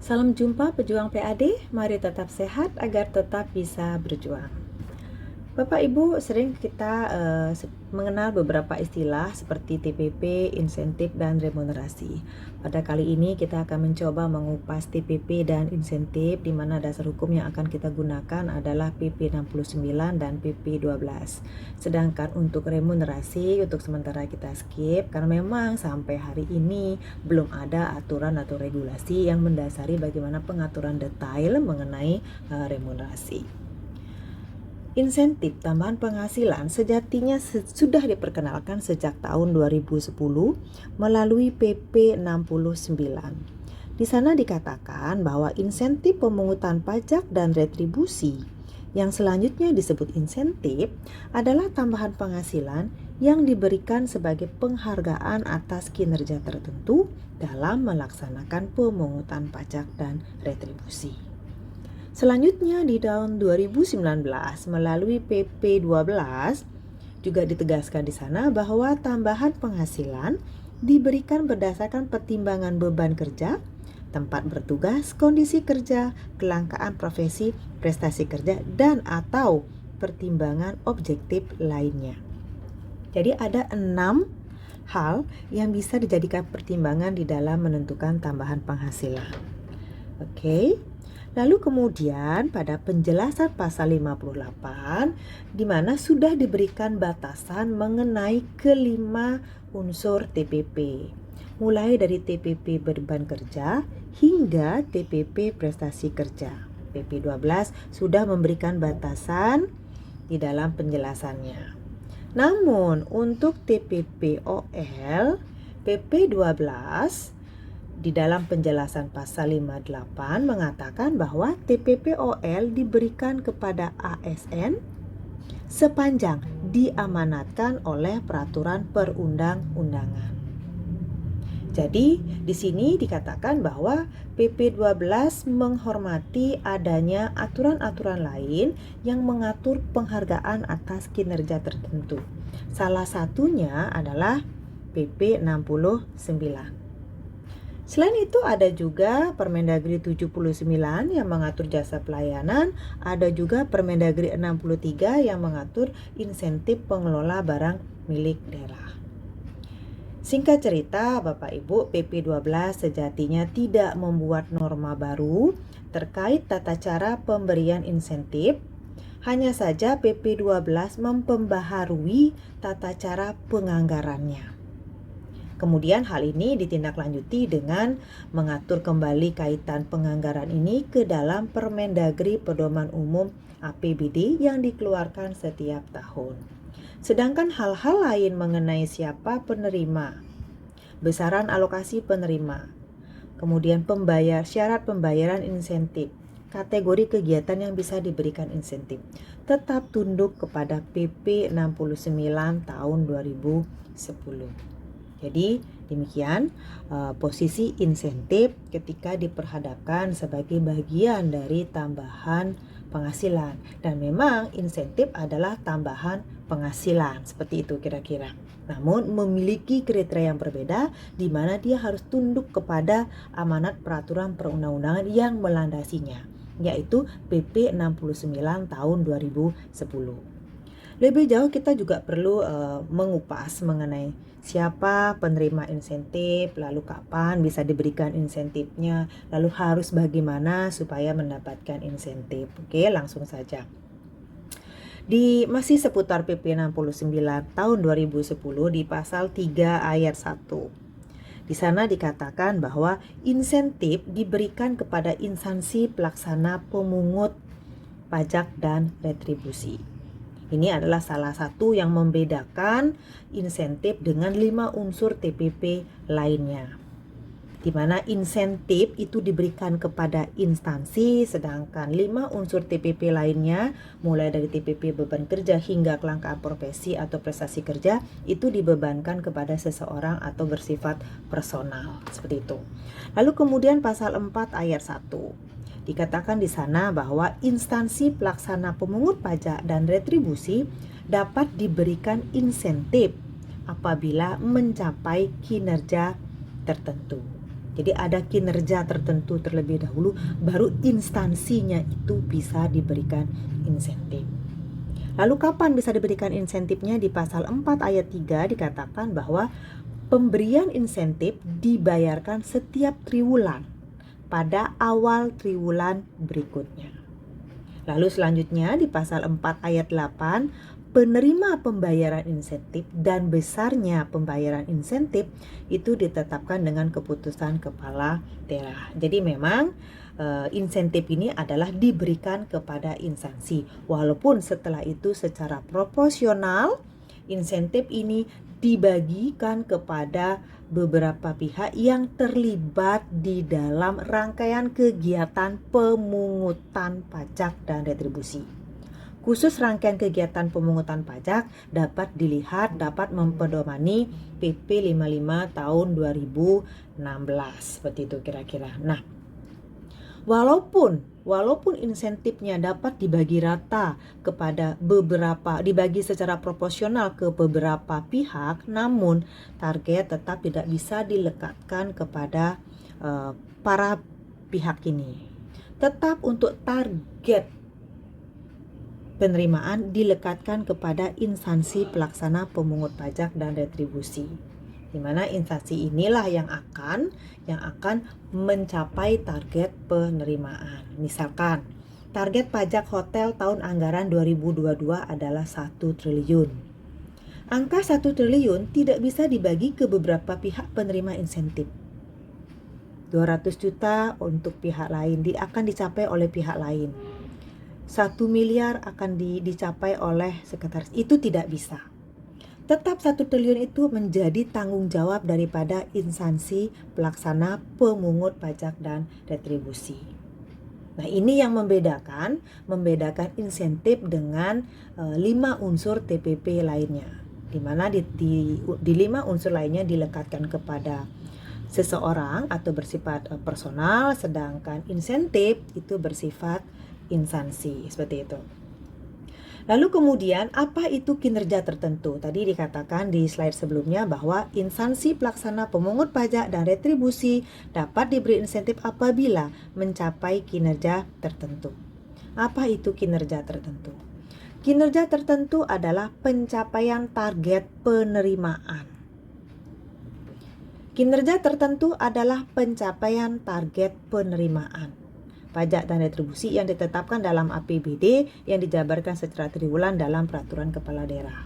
Salam jumpa pejuang PAD, mari tetap sehat agar tetap bisa berjuang. Bapak Ibu, sering kita mengenal beberapa istilah seperti TPP, insentif, dan remunerasi. Pada kali ini kita akan mencoba mengupas TPP dan insentif, di mana dasar hukum yang akan kita gunakan adalah PP 69 dan PP 12. Sedangkan untuk remunerasi, untuk sementara kita skip, karena memang sampai hari ini belum ada aturan atau regulasi yang mendasari bagaimana pengaturan detail mengenai remunerasi. Insentif tambahan penghasilan sejatinya sudah diperkenalkan sejak tahun 2010 melalui PP 69. Di sana dikatakan bahwa insentif pemungutan pajak dan retribusi yang selanjutnya disebut insentif adalah tambahan penghasilan yang diberikan sebagai penghargaan atas kinerja tertentu dalam melaksanakan pemungutan pajak dan retribusi. Selanjutnya di tahun 2019 melalui PP 12 juga ditegaskan di sana bahwa tambahan penghasilan diberikan berdasarkan pertimbangan beban kerja, tempat bertugas, kondisi kerja, kelangkaan profesi, prestasi kerja, dan atau pertimbangan objektif lainnya. Jadi ada 6 hal yang bisa dijadikan pertimbangan di dalam menentukan tambahan penghasilan. Oke. Lalu kemudian pada penjelasan pasal 58 di mana sudah diberikan batasan mengenai kelima unsur TPP. Mulai dari TPP beban kerja hingga TPP prestasi kerja. PP 12 sudah memberikan batasan di dalam penjelasannya. Namun untuk TPP OL PP 12 di dalam penjelasan pasal 58 mengatakan bahwa TPP-OL diberikan kepada ASN sepanjang diamanatkan oleh peraturan perundang-undangan. Jadi di sini dikatakan bahwa PP 12 menghormati adanya aturan-aturan lain yang mengatur penghargaan atas kinerja tertentu. Salah satunya adalah PP 69. Selain itu ada juga Permendagri 79 yang mengatur jasa pelayanan, ada juga Permendagri 63 yang mengatur insentif pengelola barang milik daerah. Singkat cerita Bapak Ibu, PP 12 sejatinya tidak membuat norma baru terkait tata cara pemberian insentif. Hanya saja PP 12 memperbaharui tata cara penganggarannya. Kemudian hal ini ditindaklanjuti dengan mengatur kembali kaitan penganggaran ini ke dalam Permendagri Pedoman Umum APBD yang dikeluarkan setiap tahun. Sedangkan hal-hal lain mengenai siapa penerima, besaran alokasi penerima, kemudian syarat pembayaran insentif, kategori kegiatan yang bisa diberikan insentif, tetap tunduk kepada PP 69 tahun 2010. Jadi demikian posisi insentif ketika diperhadapkan sebagai bagian dari tambahan penghasilan. Dan memang insentif adalah tambahan penghasilan, seperti itu kira-kira. Namun memiliki kriteria yang berbeda di mana dia harus tunduk kepada amanat peraturan perundang-undangan yang melandasinya, yaitu PP 69 tahun 2010. Lebih jauh kita juga perlu mengupas mengenai siapa penerima insentif, lalu kapan bisa diberikan insentifnya, lalu harus bagaimana supaya mendapatkan insentif. Oke, langsung saja. Masih seputar PP 69 tahun 2010 di pasal 3 ayat 1. Di sana dikatakan bahwa insentif diberikan kepada instansi pelaksana pemungut pajak dan retribusi. Ini adalah salah satu yang membedakan insentif dengan 5 unsur TPP lainnya. Di mana insentif itu diberikan kepada instansi, sedangkan 5 unsur TPP lainnya, mulai dari TPP beban kerja hingga kelangkaan profesi atau prestasi kerja, itu dibebankan kepada seseorang atau bersifat personal, seperti itu. Lalu kemudian pasal 4 ayat 1. Dikatakan di sana bahwa instansi pelaksana pemungut pajak dan retribusi dapat diberikan insentif apabila mencapai kinerja tertentu. Jadi ada kinerja tertentu terlebih dahulu, baru instansinya itu bisa diberikan insentif. Lalu kapan bisa diberikan insentifnya? Di pasal 4 ayat 3 dikatakan bahwa pemberian insentif dibayarkan setiap triwulan pada awal triwulan berikutnya. Lalu selanjutnya di pasal 4 ayat 8, penerima pembayaran insentif dan besarnya pembayaran insentif itu ditetapkan dengan keputusan kepala daerah. Jadi memang insentif ini adalah diberikan kepada instansi, walaupun setelah itu secara proporsional insentif ini dibagikan kepada beberapa pihak yang terlibat di dalam rangkaian kegiatan pemungutan pajak dan retribusi. Khusus rangkaian kegiatan pemungutan pajak dapat mempedomani PP 55 tahun 2016, seperti itu kira-kira. Nah, Walaupun insentifnya dapat dibagi rata kepada dibagi secara proporsional ke beberapa pihak, namun target tetap tidak bisa dilekatkan kepada para pihak ini. Tetap untuk target penerimaan dilekatkan kepada instansi pelaksana pemungut pajak dan retribusi, di mana instansi inilah yang akan mencapai target penerimaan. Misalkan target pajak hotel tahun anggaran 2022 adalah 1 triliun. Angka 1 triliun tidak bisa dibagi ke beberapa pihak penerima insentif. 200 juta untuk pihak lain akan dicapai oleh pihak lain. 1 miliar akan dicapai oleh sekretaris. Itu tidak bisa. Tetap 1 triliun itu menjadi tanggung jawab daripada instansi pelaksana pemungut pajak dan retribusi. Nah, ini yang membedakan insentif dengan 5 unsur TPP lainnya, di mana di 5 unsur lainnya dilekatkan kepada seseorang atau bersifat personal, sedangkan insentif itu bersifat instansi, seperti itu. Lalu kemudian apa itu kinerja tertentu? Tadi dikatakan di slide sebelumnya bahwa instansi pelaksana pemungut pajak dan retribusi dapat diberi insentif apabila mencapai kinerja tertentu. Apa itu kinerja tertentu? Kinerja tertentu adalah pencapaian target penerimaan. Kinerja tertentu adalah pencapaian target penerimaan pajak dan retribusi yang ditetapkan dalam APBD yang dijabarkan secara triwulan dalam peraturan kepala daerah.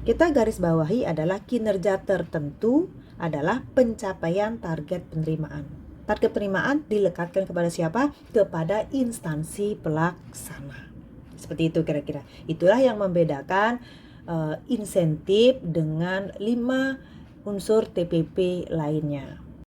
Kita garis bawahi adalah kinerja tertentu adalah pencapaian target penerimaan. Target penerimaan dilekatkan kepada siapa? Kepada instansi pelaksana. Seperti itu kira-kira. Itulah yang membedakan insentif dengan 5 unsur TPP lainnya.